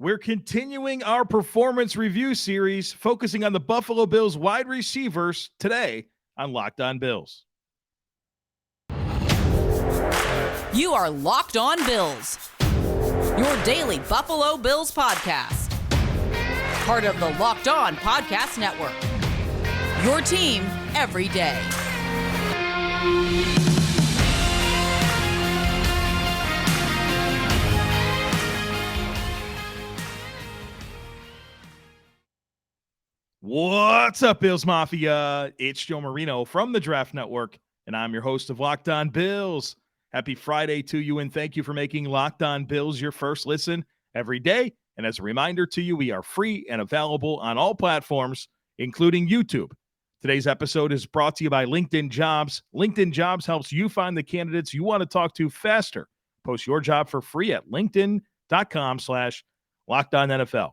We're continuing our performance review series focusing on the Buffalo Bills wide receivers today on Locked On Bills. You are Locked On Bills, your daily Buffalo Bills podcast. Part of the Locked On Podcast Network, your team every day. What's up, Bills Mafia? It's Joe Marino from the Draft Network, and I'm your host of Locked On Bills. Happy Friday to you, and thank you for making Locked On Bills your first listen every day. And as a reminder to you, we are free and available on all platforms, including YouTube. Today's episode is brought to you by LinkedIn Jobs. LinkedIn Jobs helps you find the candidates you want to talk to faster. Post your job for free at linkedin.com/LockedOnNFL.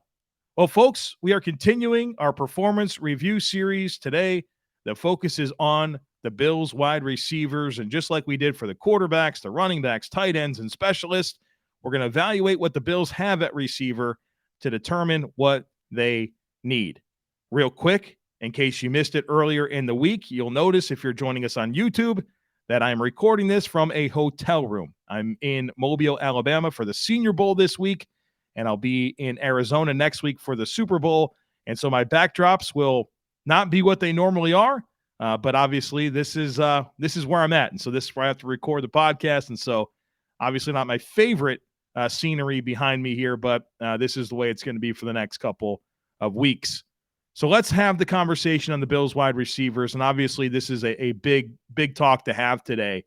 Well, folks, we are continuing our performance review series today. The focus is on the Bills wide receivers, and just like we did for the quarterbacks, the running backs, tight ends, and specialists, we're going to evaluate what the Bills have at receiver to determine what they need. Real quick, in case you missed it earlier in the week, you'll notice if you're joining us on YouTube that I'm recording this from a hotel room. I'm in Mobile, Alabama for the Senior Bowl this week, and I'll be in Arizona next week for the Super Bowl. And so my backdrops will not be what they normally are, but obviously this is where I'm at. And so this is where I have to record the podcast. And so obviously not my favorite scenery behind me here, but this is the way it's going to be for the next couple of weeks. So let's have the conversation on the Bills wide receivers. And obviously this is a big talk to have today,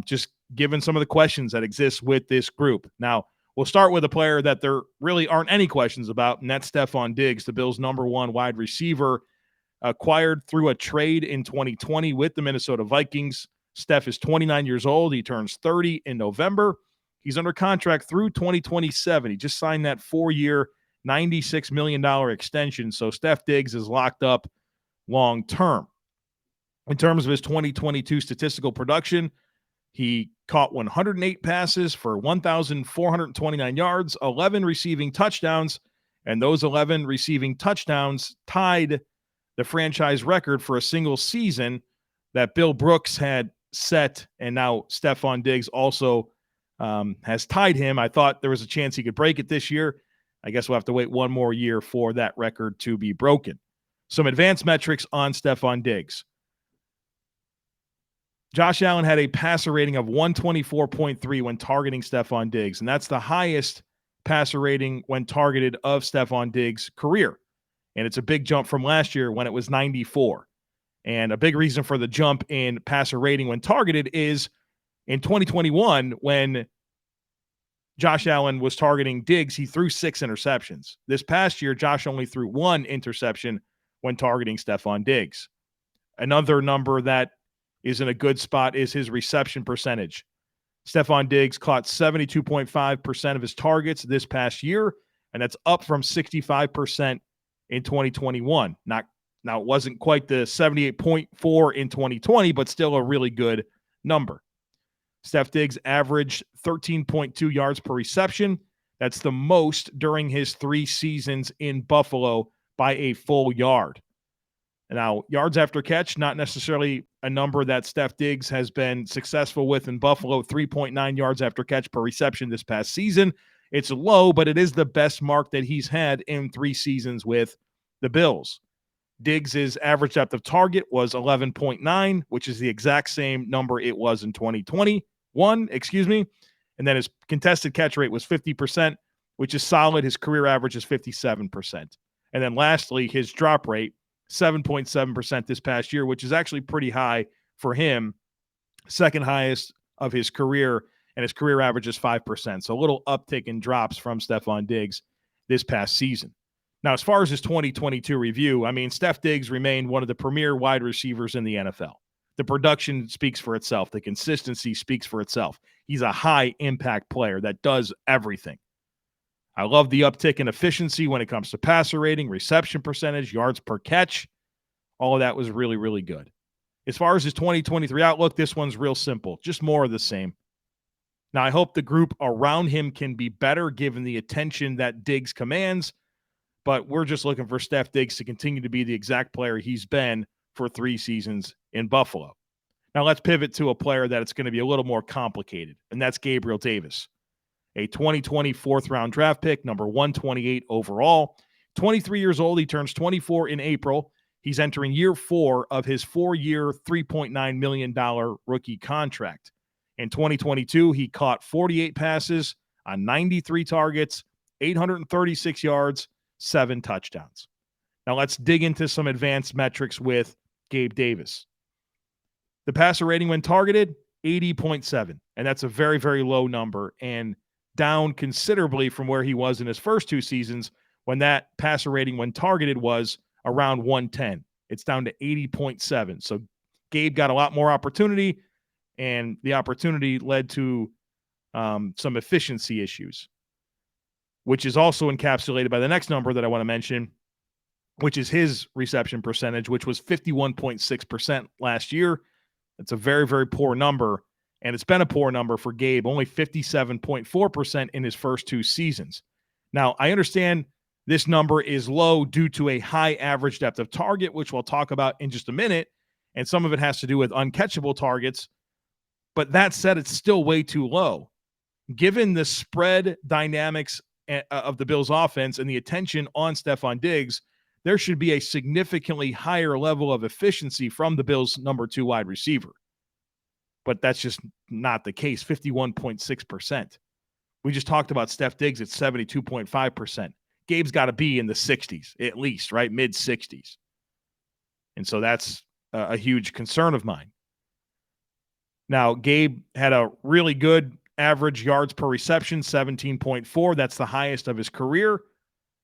just given some of the questions that exist with this group. Now, we'll start with a player that there really aren't any questions about, and that's Stefon Diggs, the Bills' number one wide receiver, acquired through a trade in 2020 with the Minnesota Vikings. Steph is 29 years old. He turns 30 in November. He's under contract through 2027. He just signed that 4-year, $96 million extension, so Steph Diggs is locked up long term. In terms of his 2022 statistical production, he caught 108 passes for 1,429 yards, 11 receiving touchdowns, and those 11 receiving touchdowns tied the franchise record for a single season that Bill Brooks had set, and now Stefon Diggs also has tied him. I thought there was a chance he could break it this year. I guess we'll have to wait one more year for that record to be broken. Some advanced metrics on Stefon Diggs. Josh Allen had a passer rating of 124.3 when targeting Stefon Diggs, and that's the highest passer rating when targeted of Stefon Diggs' career. And it's a big jump from last year when it was 94. And a big reason for the jump in passer rating when targeted is in 2021, when Josh Allen was targeting Diggs, he threw 6 interceptions. This past year, Josh only threw 1 interception when targeting Stefon Diggs. Another number that is in a good spot is his reception percentage. Stefon Diggs caught 72.5% of his targets this past year, and that's up from 65% in 2021. Now, it wasn't quite the 78.4 in 2020, but still a really good number. Steph Diggs averaged 13.2 yards per reception. That's the most during his 3 seasons in Buffalo by a full yard. Now, yards after catch, not necessarily a number that Steph Diggs has been successful with in Buffalo, 3.9 yards after catch per reception this past season. It's low, but it is the best mark that he's had in 3 seasons with the Bills. Diggs' average depth of target was 11.9, which is the exact same number it was in 2021, and then his contested catch rate was 50%, which is solid. His career average is 57%. And then lastly, his drop rate, 7.7% this past year, which is actually pretty high for him, second highest of his career, and his career average is 5%. So a little uptick in drops from Stefon Diggs this past season. Now, as far as his 2022 review, I mean, Steph Diggs remained one of the premier wide receivers in the NFL. The production speaks for itself. The consistency speaks for itself. He's a high-impact player that does everything. I love the uptick in efficiency when it comes to passer rating, reception percentage, yards per catch. All of that was really, really good. As far as his 2023 outlook, this one's real simple. Just more of the same. Now, I hope the group around him can be better given the attention that Diggs commands, but we're just looking for Steph Diggs to continue to be the exact player he's been for 3 seasons in Buffalo. Now, let's pivot to a player that it's going to be a little more complicated, and that's Gabriel Davis, a 2020 fourth-round draft pick, number 128 overall. 23 years old. He turns 24 in April. He's entering year 4 of his 4-year, $3.9 million rookie contract. In 2022, he caught 48 passes on 93 targets, 836 yards, 7 touchdowns. Now let's dig into some advanced metrics with Gabe Davis. The passer rating when targeted, 80.7, and that's a very, very low number and down considerably from where he was in his first 2 seasons when that passer rating when targeted was around 110. It's down to 80.7. So Gabe got a lot more opportunity, and the opportunity led to some efficiency issues, which is also encapsulated by the next number that I want to mention, which is his reception percentage, which was 51.6% last year. It's a very, very poor number, and it's been a poor number for Gabe, only 57.4% in his first 2 seasons. Now, I understand this number is low due to a high average depth of target, which we'll talk about in just a minute, and some of it has to do with uncatchable targets. But that said, it's still way too low. Given the spread dynamics of the Bills' offense and the attention on Stefon Diggs, there should be a significantly higher level of efficiency from the Bills' number 2 wide receiver. But that's just not the case, 51.6%. We just talked about Steph Diggs at 72.5%. Gabe's got to be in the 60s, at least, right? Mid-60s. And so that's a huge concern of mine. Now, Gabe had a really good average yards per reception, 17.4. That's the highest of his career.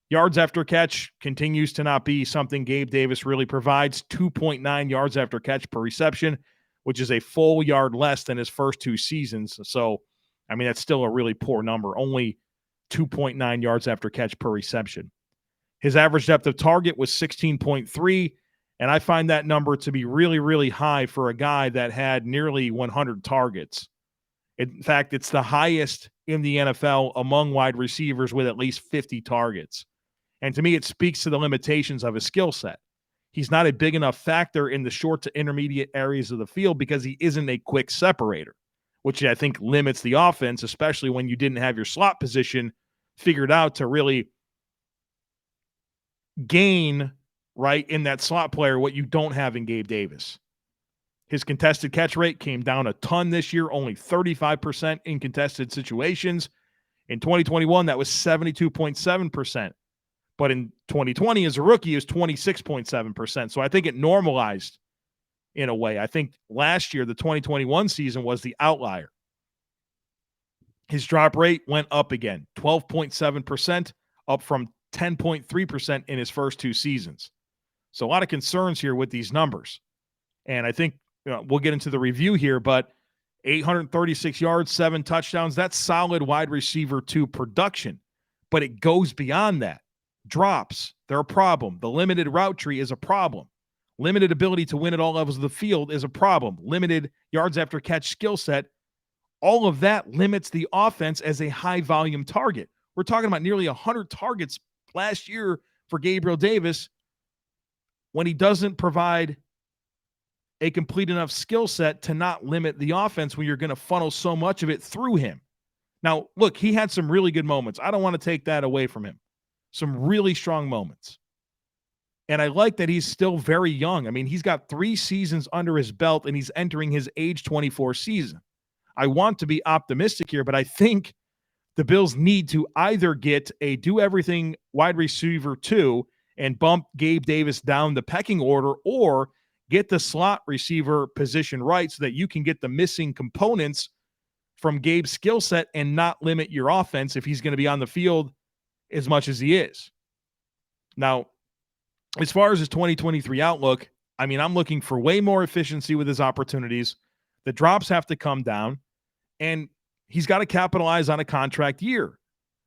Yards after catch continues to not be something Gabe Davis really provides. 2.9 yards after catch per reception, which is a full yard less than his first 2 seasons. So, I mean, that's still a really poor number. Only 2.9 yards after catch per reception. His average depth of target was 16.3, and I find that number to be really, really high for a guy that had nearly 100 targets. In fact, it's the highest in the NFL among wide receivers with at least 50 targets. And to me, it speaks to the limitations of his skill set. He's not a big enough factor in the short to intermediate areas of the field because he isn't a quick separator, which I think limits the offense, especially when you didn't have your slot position figured out to really gain, right, in that slot player what you don't have in Gabe Davis. His contested catch rate came down a ton this year, only 35% in contested situations. In 2021, that was 72.7%. But in 2020, as a rookie, it was 26.7%. So I think it normalized in a way. I think last year, the 2021 season was the outlier. His drop rate went up again, 12.7%, up from 10.3% in his first 2 seasons. So a lot of concerns here with these numbers. And I think we'll get into the review here, but 836 yards, 7 touchdowns, that's solid wide receiver 2 production. But it goes beyond that. Drops, they're a problem. The limited route tree is a problem. Limited ability to win at all levels of the field is a problem. Limited yards after catch skill set. All of that limits the offense as a high volume target. We're talking about nearly 100 targets last year for Gabriel Davis when he doesn't provide a complete enough skill set to not limit the offense when you're going to funnel so much of it through him. Now, look, he had some really good moments. I don't want to take that away from him. Some really strong moments. And I like that he's still very young. I mean, he's got 3 seasons under his belt, and he's entering his age 24 season. I want to be optimistic here, but I think the Bills need to either get a do-everything wide receiver 2 and bump Gabe Davis down the pecking order, or get the slot receiver position right so that you can get the missing components from Gabe's skill set and not limit your offense if he's going to be on the field as much as he is. Now, as far as his 2023 outlook, I mean, I'm looking for way more efficiency with his opportunities. The drops have to come down, and he's got to capitalize on a contract year.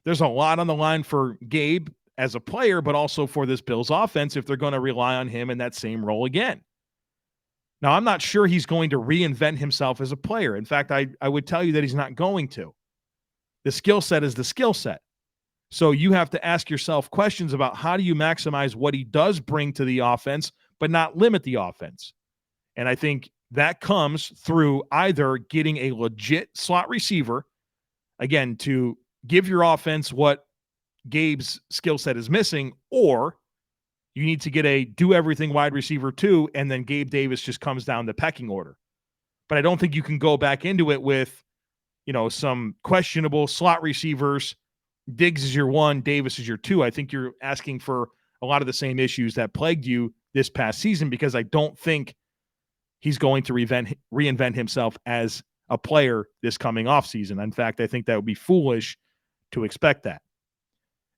There's a lot on the line for Gabe as a player, but also for this Bills offense if they're going to rely on him in that same role again. Now, I'm not sure he's going to reinvent himself as a player. In fact, I would tell you that he's not going to. The skill set is the skill set. So you have to ask yourself questions about how do you maximize what he does bring to the offense, but not limit the offense. And I think that comes through either getting a legit slot receiver, again, to give your offense what Gabe's skill set is missing, or you need to get a do everything wide receiver too, and then Gabe Davis just comes down the pecking order. But I don't think you can go back into it with, some questionable slot receivers. Diggs is your one, Davis is your two. I think you're asking for a lot of the same issues that plagued you this past season, because I don't think he's going to reinvent himself as a player this coming offseason. In fact, I think that would be foolish to expect that.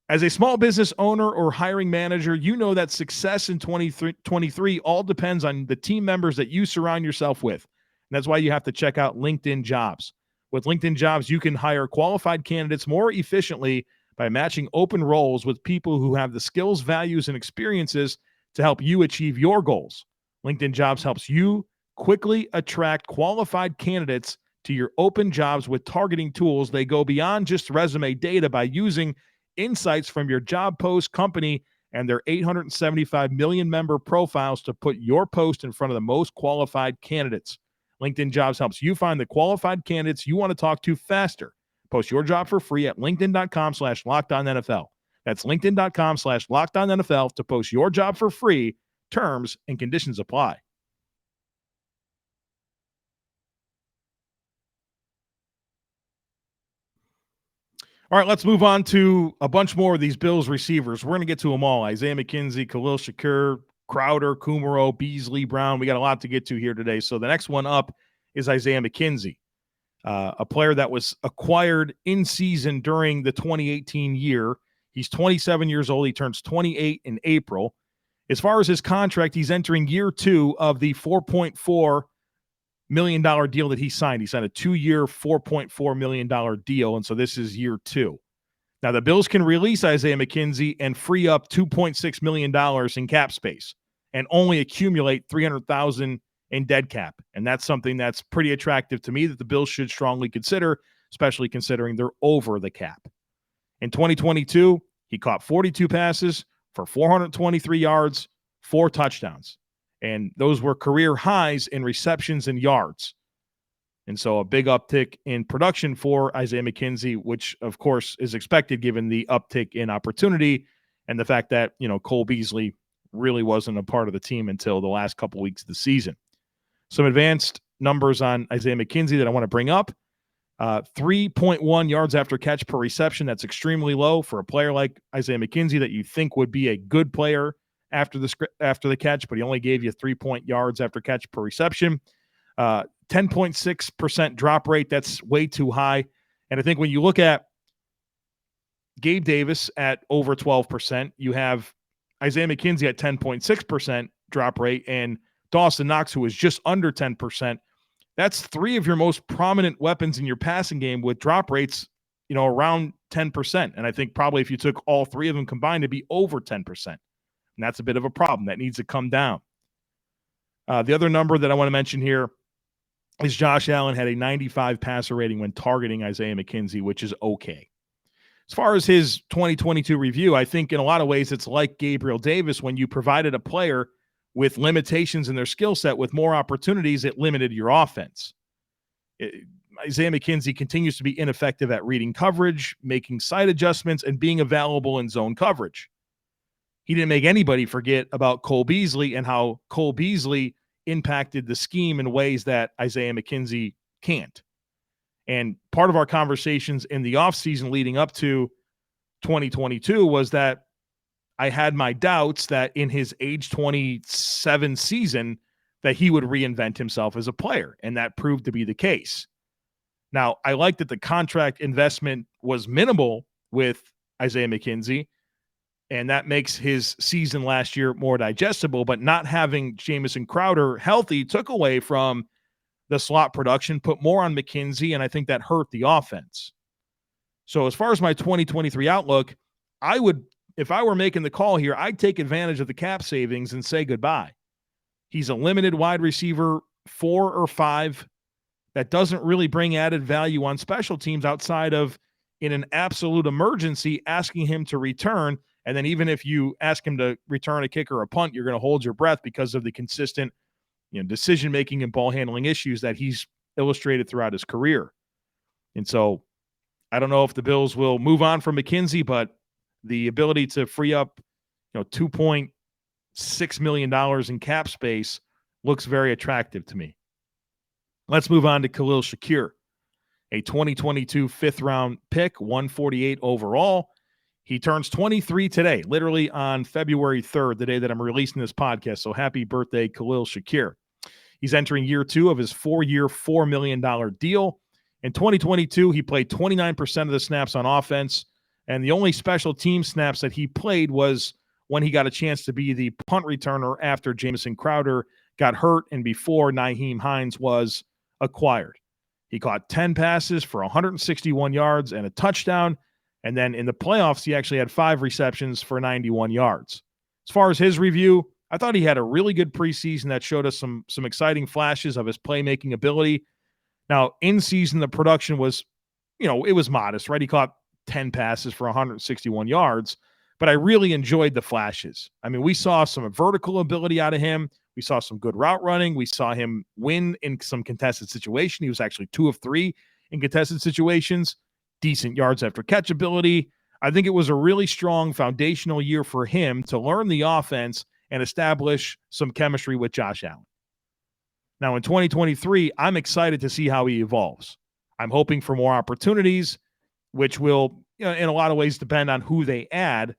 As a small business owner or hiring manager, you know that success in 2023 all depends on the team members that you surround yourself with. And that's why you have to check out LinkedIn Jobs. With LinkedIn Jobs, you can hire qualified candidates more efficiently by matching open roles with people who have the skills, values, and experiences to help you achieve your goals. LinkedIn Jobs helps you quickly attract qualified candidates to your open jobs with targeting tools. They go beyond just resume data by using insights from your job post, company, and their 875 million member profiles to put your post in front of the most qualified candidates. LinkedIn Jobs helps you find the qualified candidates you want to talk to faster. Post your job for free at linkedin.com/LockedOnNFL. That's linkedin.com/LockedOnNFL to post your job for free. Terms and conditions apply. All right, let's move on to a bunch more of these Bills receivers. We're going to get to them all. Isaiah McKenzie, Khalil Shakur, Crowder, Kumaro, Beasley, Brown. We got a lot to get to here today. So the next one up is Isaiah McKenzie, a player that was acquired in season during the 2018 year. He's 27 years old. He turns 28 in April. As far as his contract, he's entering year 2 of the $4.4 million deal that he signed. He signed a 2-year, $4.4 million deal, and so this is year 2. Now, the Bills can release Isaiah McKenzie and free up $2.6 million in cap space and only accumulate $300,000 in dead cap, and that's something that's pretty attractive to me that the Bills should strongly consider, especially considering they're over the cap. In 2022, he caught 42 passes for 423 yards, 4 touchdowns. And those were career highs in receptions and yards. And so a big uptick in production for Isaiah McKenzie, which, of course, is expected given the uptick in opportunity and the fact that, Cole Beasley really wasn't a part of the team until the last couple weeks of the season. Some advanced numbers on Isaiah McKenzie that I want to bring up. 3.1 yards after catch per reception. That's extremely low for a player like Isaiah McKenzie that you think would be a good player after the catch, but he only gave you 3 yards after catch per reception. 10.6% drop rate. That's way too high. And I think when you look at Gabe Davis at over 12%, you have Isaiah McKenzie at 10.6% drop rate, and Dawson Knox, who is just under 10%. That's 3 of your most prominent weapons in your passing game with drop rates, around 10%. And I think probably if you took all 3 of them combined, it'd be over 10%. And that's a bit of a problem. That needs to come down. The other number that I want to mention here is Josh Allen had a 95 passer rating when targeting Isaiah McKenzie, which is okay. As far as his 2022 review, I think in a lot of ways it's like Gabriel Davis. When you provided a player with limitations in their skill set with more opportunities, it limited your offense. Isaiah McKenzie continues to be ineffective at reading coverage, making side adjustments, and being available in zone coverage. He didn't make anybody forget about Cole Beasley and how Cole Beasley impacted the scheme in ways that Isaiah McKenzie can't. And part of our conversations in the offseason leading up to 2022 was that I had my doubts that in his age 27 season that he would reinvent himself as a player, and that proved to be the case. Now, I like that the contract investment was minimal with Isaiah McKenzie, and that makes his season last year more digestible, but not having Jamison Crowder healthy took away from the slot production, put more on McKenzie, and I think that hurt the offense. So as far as my 2023 outlook, if I were making the call here, I'd take advantage of the cap savings and say goodbye. He's a limited wide receiver 4 or 5 that doesn't really bring added value on special teams outside of, in an absolute emergency, asking him to return. And then even if you ask him to return a kick or a punt, you're going to hold your breath because of the consistent decision-making and ball handling issues that he's illustrated throughout his career. And so I don't know if the Bills will move on from McKenzie, but the ability to free up $2.6 million in cap space looks very attractive to me. Let's move on to Khalil Shakir, a 2022 fifth-round pick, 148 overall. He turns 23 today, literally on February 3rd, the day that I'm releasing this podcast. So happy birthday, Khalil Shakir. He's entering year 2 of his 4-year, $4 million deal. In 2022, he played 29% of the snaps on offense, and the only special team snaps that he played was when he got a chance to be the punt returner after Jamison Crowder got hurt and before Nyheim Hines was acquired. He caught 10 passes for 161 yards and a touchdown, and then in the playoffs, he actually had 5 receptions for 91 yards. As far as his review, I thought he had a really good preseason that showed us some exciting flashes of his playmaking ability. Now, in season, the production was, it was modest, right? He caught 10 passes for 161 yards, but I really enjoyed the flashes. I mean, we saw some vertical ability out of him. We saw some good route running. We saw him win in some contested situation. He was actually 2 of 3 in contested situations, decent yards after catch ability. I think it was a really strong foundational year for him to learn the offense and establish some chemistry with Josh Allen. Now, in 2023, I'm excited to see how he evolves. I'm hoping for more opportunities, which will, in a lot of ways, depend on who they add.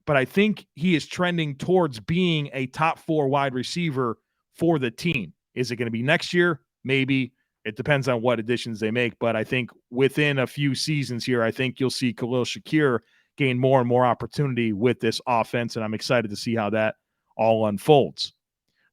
But I think he is trending towards being a top 4 wide receiver for the team. Is it going to be next year? Maybe. It depends on what additions they make. But I think within a few seasons here, I think you'll see Khalil Shakir gain more and more opportunity with this offense, and I'm excited to see how that all unfolds.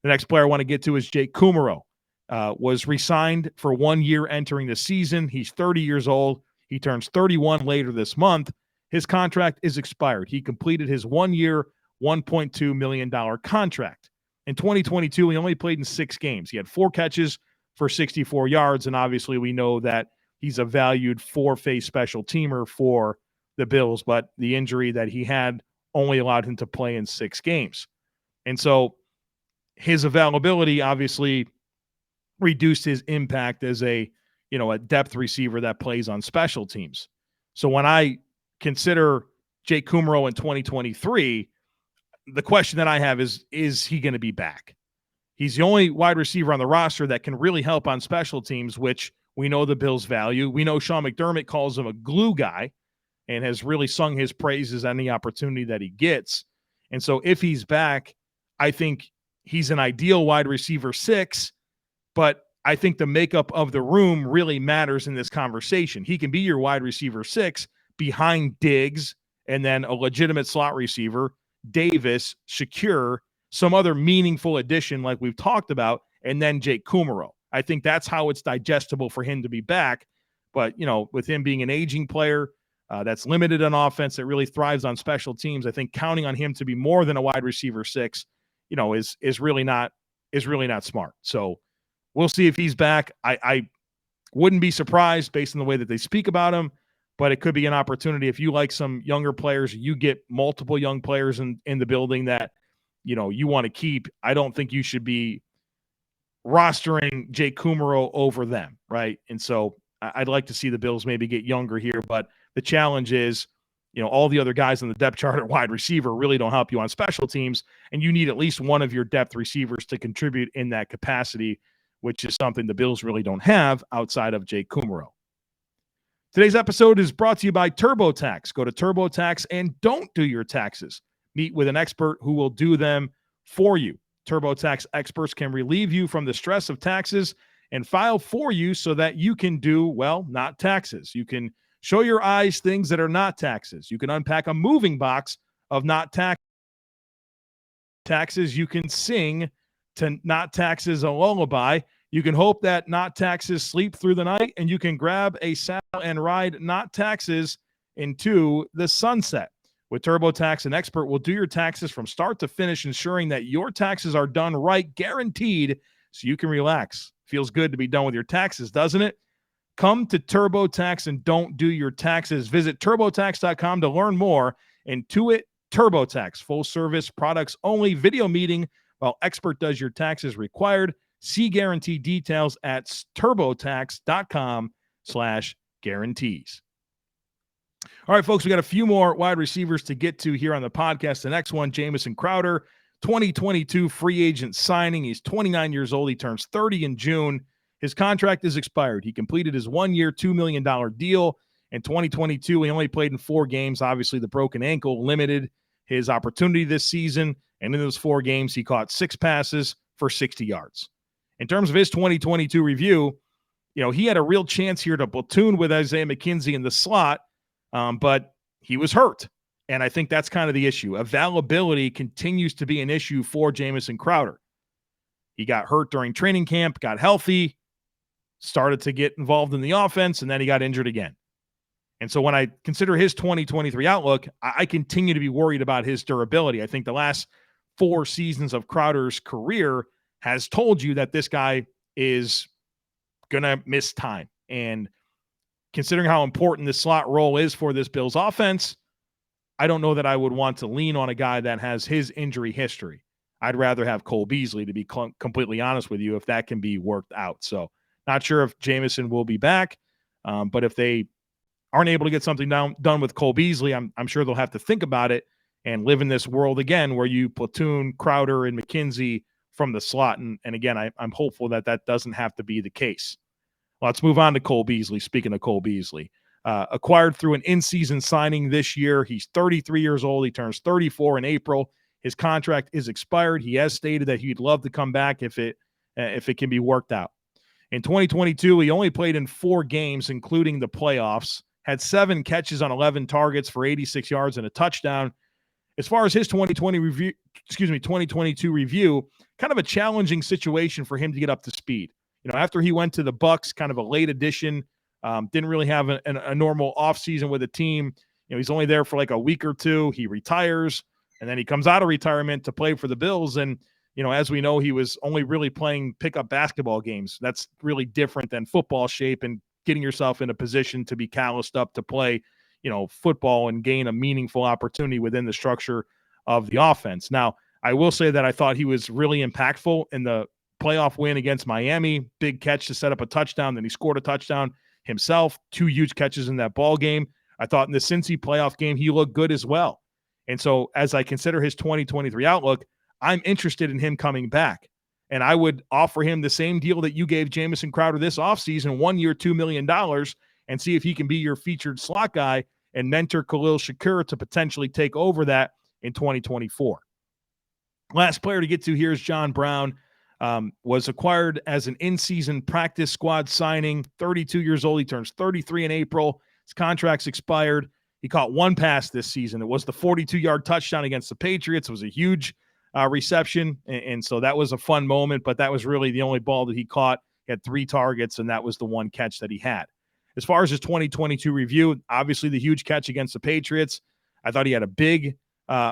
The next player I want to get to is Jake Kumerow. Was re-signed for 1 year entering the season. He's 30 years old. He turns 31 later this month. His contract is expired. He completed his 1 year, $1.2 million contract. In 2022, he only played in 6 games. He had 4 catches for 64 yards, and obviously we know that he's a valued 4-phase special teamer for the Bills, but the injury that he had only allowed him to play in 6 games. And so his availability obviously reduced his impact as a depth receiver that plays on special teams. So when I consider Jake Kumerow in 2023, the question that I have is he going to be back? He's the only wide receiver on the roster that can really help on special teams, which we know the Bills value. We know Sean McDermott calls him a glue guy and has really sung his praises on the opportunity that he gets. And so if he's back, I think he's an ideal wide receiver 6, but I think the makeup of the room really matters in this conversation. He can be your wide receiver 6 behind Diggs and then a legitimate slot receiver, Davis, Shakir, some other meaningful addition like we've talked about, and then Jake Kumerow. I think that's how it's digestible for him to be back. But, with him being an aging player that's limited on offense, that really thrives on special teams, I think counting on him to be more than a wide receiver 6, is really not smart. So we'll see if he's back. I wouldn't be surprised based on the way that they speak about him, but it could be an opportunity. If you like some younger players, you get multiple young players in the building that, you want to keep. I don't think you should be rostering Jake Kumerow over them, right? And so I'd like to see the Bills maybe get younger here, but the challenge is, all the other guys on the depth chart at wide receiver really don't help you on special teams, and you need at least one of your depth receivers to contribute in that capacity, which is something the Bills really don't have outside of Jake Kumerow. Today's episode is brought to you by TurboTax. Go to TurboTax and don't do your taxes. Meet with an expert who will do them for you. TurboTax experts can relieve you from the stress of taxes and file for you so that you can do, not taxes. You can show your eyes things that are not taxes. You can unpack a moving box of not taxes. You can sing to not taxes a lullaby. You can hope that not taxes sleep through the night, and you can grab a saddle and ride not taxes into the sunset. With TurboTax, an expert will do your taxes from start to finish, ensuring that your taxes are done right, guaranteed, so you can relax. Feels good to be done with your taxes, doesn't it? Come to TurboTax and don't do your taxes. Visit TurboTax.com to learn more. Intuit TurboTax, full service, products only, video meeting while expert does your taxes required. See guarantee details at TurboTax.com/guarantees. All right, folks, we got a few more wide receivers to get to here on the podcast. The next one, Jamison Crowder, 2022 free agent signing. He's 29 years old. He turns 30 in June. His contract is expired. He completed his one-year, $2 million deal. In 2022, he only played in 4 games. Obviously, the broken ankle limited his opportunity this season. And in those 4 games, he caught 6 passes for 60 yards. In terms of his 2022 review, he had a real chance here to platoon with Isaiah McKenzie in the slot, but he was hurt. And I think that's kind of the issue. Availability continues to be an issue for Jamison Crowder. He got hurt during training camp, got healthy, started to get involved in the offense, and then he got injured again. And so when I consider his 2023 outlook, I continue to be worried about his durability. I think the last 4 seasons of Crowder's career has told you that this guy is going to miss time. And considering how important this slot role is for this Bills offense, I don't know that I would want to lean on a guy that has his injury history. I'd rather have Cole Beasley, to be completely honest with you, if that can be worked out. So not sure if Jamison will be back, but if they aren't able to get something done with Cole Beasley, I'm sure they'll have to think about it and live in this world again where you platoon Crowder and McKenzie from the slot. And again, I'm hopeful that doesn't have to be the case. Let's move on to Cole Beasley. Speaking of Cole Beasley, acquired through an in-season signing this year. He's 33 years old. He turns 34 in April. His contract is expired. He has stated that he'd love to come back if it can be worked out. In 2022, he only played in 4 games, including the playoffs, had 7 catches on 11 targets for 86 yards and a touchdown. As far as his 2022 review, kind of a challenging situation for him to get up to speed. After he went to the Bucs, kind of a late addition, didn't really have a normal offseason with the team. He's only there for like a week or 2. He retires, and then he comes out of retirement to play for the Bills. And, as we know, he was only really playing pickup basketball games. That's really different than football shape and getting yourself in a position to be calloused up to play, football and gain a meaningful opportunity within the structure of the offense. Now, I will say that I thought he was really impactful in the playoff win against Miami. Big catch to set up a touchdown. Then he scored a touchdown himself. 2 huge catches in that ball game. I thought in the Cincy playoff game, he looked good as well. And so as I consider his 2023 outlook, I'm interested in him coming back. And I would offer him the same deal that you gave Jamison Crowder this offseason, 1 year, $2 million, and see if he can be your featured slot guy and mentor Khalil Shakir to potentially take over that in 2024. Last player to get to here is John Brown. Was acquired as an in-season practice squad signing, 32 years old. He turns 33 in April. His contract's expired. He caught 1 pass this season. It was the 42-yard touchdown against the Patriots. It was a huge reception, and so that was a fun moment, but that was really the only ball that he caught. He had 3 targets, and that was the 1 catch that he had. As far as his 2022 review, obviously the huge catch against the Patriots. I thought he had a big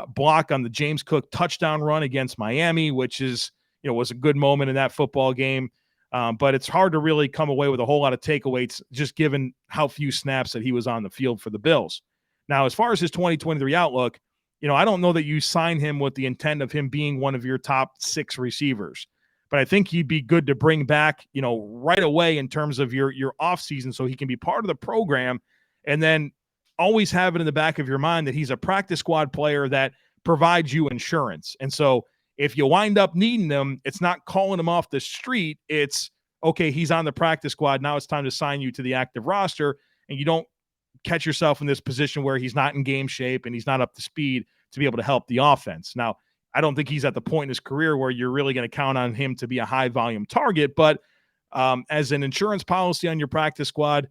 block on the James Cook touchdown run against Miami, which is, was a good moment in that football game. But it's hard to really come away with a whole lot of takeaways, just given how few snaps that he was on the field for the Bills. Now, as far as his 2023 outlook, I don't know that you sign him with the intent of him being one of your top 6 receivers. But I think he'd be good to bring back, right away in terms of your offseason so he can be part of the program, and then always have it in the back of your mind that he's a practice squad player that provides you insurance. And so if you wind up needing him, it's not calling him off the street. It's, okay, he's on the practice squad. Now it's time to sign you to the active roster, and you don't catch yourself in this position where he's not in game shape and he's not up to speed to be able to help the offense. Now, I don't think he's at the point in his career where you're really going to count on him to be a high volume target, but as an insurance policy on your practice squad,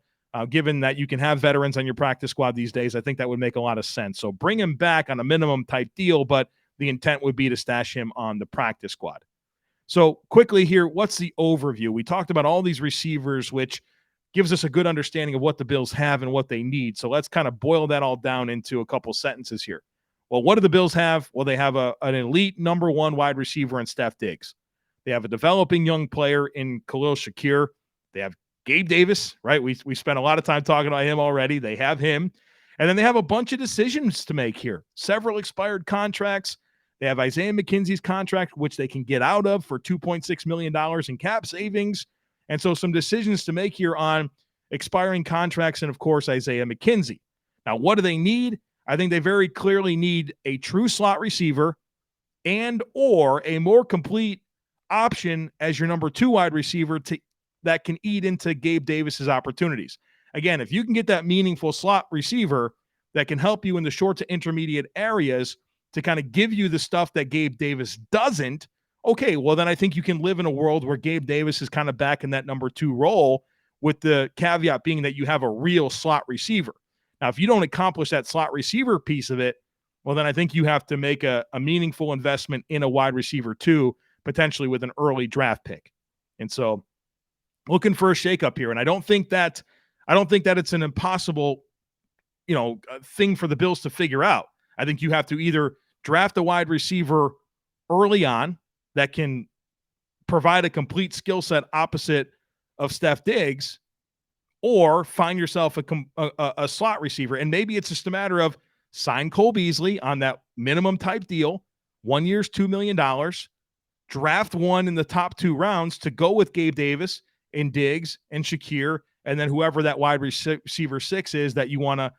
given that you can have veterans on your practice squad these days, I think that would make a lot of sense. So bring him back on a minimum type deal, but the intent would be to stash him on the practice squad. So quickly here, what's the overview? We talked about all these receivers, which gives us a good understanding of what the Bills have and what they need. So let's kind of boil that all down into a couple sentences here. Well, what do the Bills have? Well, they have an elite number one wide receiver in Steph Diggs. They have a developing young player in Khalil Shakir. They have Gabe Davis, right? We spent a lot of time talking about him already. They have him. And then they have a bunch of decisions to make here. Several expired contracts. They have Isaiah McKenzie's contract, which they can get out of for $2.6 million in cap savings. And so some decisions to make here on expiring contracts and, of course, Isaiah McKenzie. Now, what do they need? I think they very clearly need a true slot receiver and or a more complete option as your number two wide receiver that can eat into Gabe Davis's opportunities. Again, if you can get that meaningful slot receiver that can help you in the short to intermediate areas to kind of give you the stuff that Gabe Davis doesn't, okay, well, then I think you can live in a world where Gabe Davis is kind of back in that number two role, with the caveat being that you have a real slot receiver. Now, if you don't accomplish that slot receiver piece of it, well, then I think you have to make a meaningful investment in a wide receiver too, potentially with an early draft pick. And so looking for a shakeup here. And I don't think that it's an impossible, thing for the Bills to figure out. I think you have to either draft a wide receiver early on that can provide a complete skill set opposite of Steph Diggs, or find yourself a slot receiver. And maybe it's just a matter of sign Cole Beasley on that minimum type deal, 1 year's $2 million, draft one in the top 2 rounds to go with Gabe Davis and Diggs and Shakir, and then whoever that wide receiver 6 is that you want to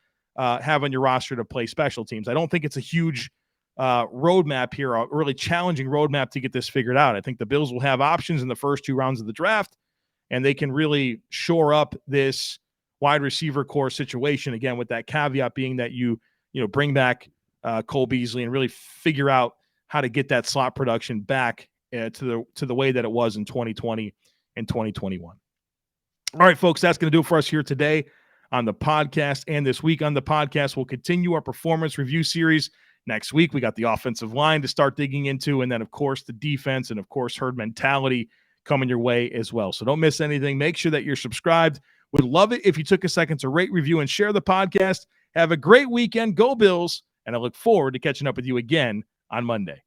have on your roster to play special teams. I don't think it's a huge roadmap here, a really challenging roadmap to get this figured out. I think the Bills will have options in the first 2 rounds of the draft, and they can really shore up this wide receiver core situation, again, with that caveat being that you bring back Cole Beasley and really figure out how to get that slot production back to the way that it was in 2020 and 2021. All right, folks, that's going to do it for us here today on the podcast. And this week on the podcast, we'll continue our performance review series. Next week, we got the offensive line to start digging into, and then, of course, the defense and, of course, herd mentality coming your way as well. So don't miss anything. Make sure that you're subscribed. Would love it if you took a second to rate, review, and share the podcast. Have a great weekend. Go Bills. And I look forward to catching up with you again on Monday.